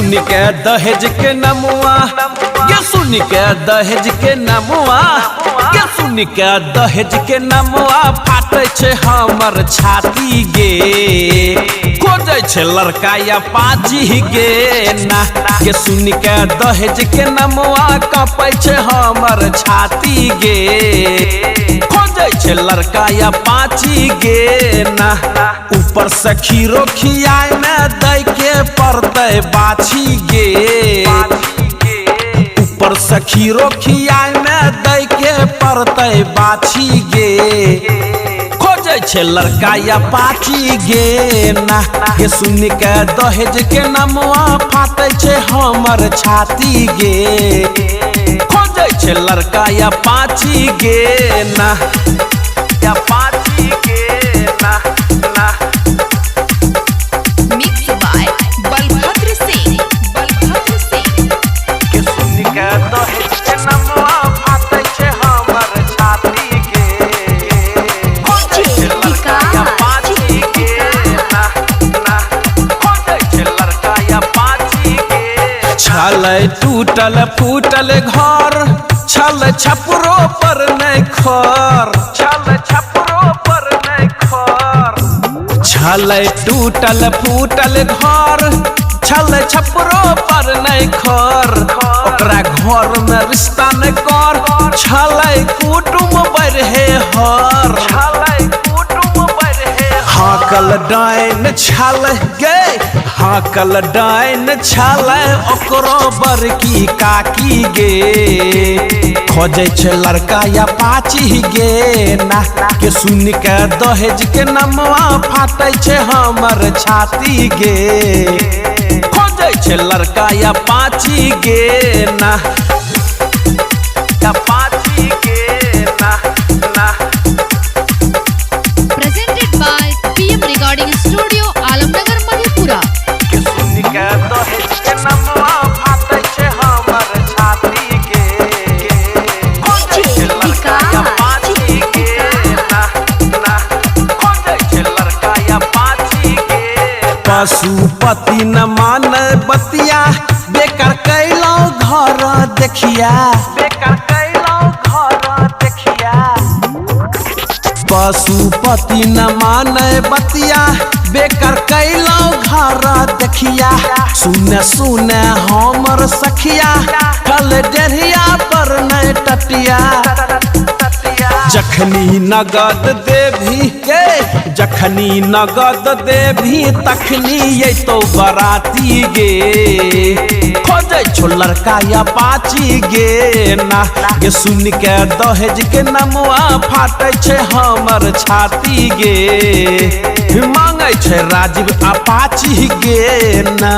सुन के दहेज के नमुआ, ये सुन के दहेज के नमुआ, ये सुन के दहेज के नमुआ फाटे छे हमर छाती गे। खोजे छे लड़का या पाजी गे ना, ये सुन के दहेज के नमुआ कांपे छे हमर छाती गे। खोजे छे लड़का या पाची गे ना, ऊपर से खीरो खियाए में दई के पड़ते बाछी गे। ऊपर से खीरो खियाए में दई के पड़ते बाछी गे। खोजे छे लड़का या पाची गे ना, ये सुन के दहेज के नमुआ फाटे छे हमर छाती गे। खोजे छे लड़का या पाची गे ना, या पाची गे ना ना। Mix by Balbhadra Singh, Balbhadra Singh. के सुन के दहेज के नमुआ फाटे छे हमर छाती गे। खोजे छे लड़का या पाची गे ना ना। खोजे छे लड़का या पाची गे। छले टूटल फूटल घर, छल छपरो पर नहीं खर, छल छपरो पर नहीं खर। छले टूटल फूटल घर, छल छपरो पर नहीं खर। ओकरा घर में रिश्ता न कर, छले कुटुम बढ़े हर, छले कुटुम बढ़े। हाकल डाइन छल गे, हाकल डाइन छल ओकरो बड़की काकी गे। खोजे छे लड़का या पाची गे ना, के सुन के दहेज के नमुआ फाटे छे हमर छाती गे। खोजे छे लड़का या पाची गे ना, या पाची गे ना ना। Presented by PM Recording Studio, Alamnagar, Madhepura. के सुन के दहेज के नमुआ फाटे छे हमर छाती गे। खोजे छे लड़का या पाची गे ना ना। खोजे छे लड़का या पाची गे। पशुपति न माने बतिया, बेकार कैलो घर देखिया, बेकार कैलो घर देखिया। पशुपति न माने बतिया, बेकार कैलो घर देखिया। सुने सुने हमर सखिया, कल डेढ़िया पर नहीं टटिया। जखनी नगद देवी के, जखनी नगद देवी तखनी ये तो बराती गे। खोजे छो लड़का या पाची गे ना, ये सुन के दहेज के नमुआ फाटे छे हमर छाती गे। मांगे छे राजीव अपाची गे ना।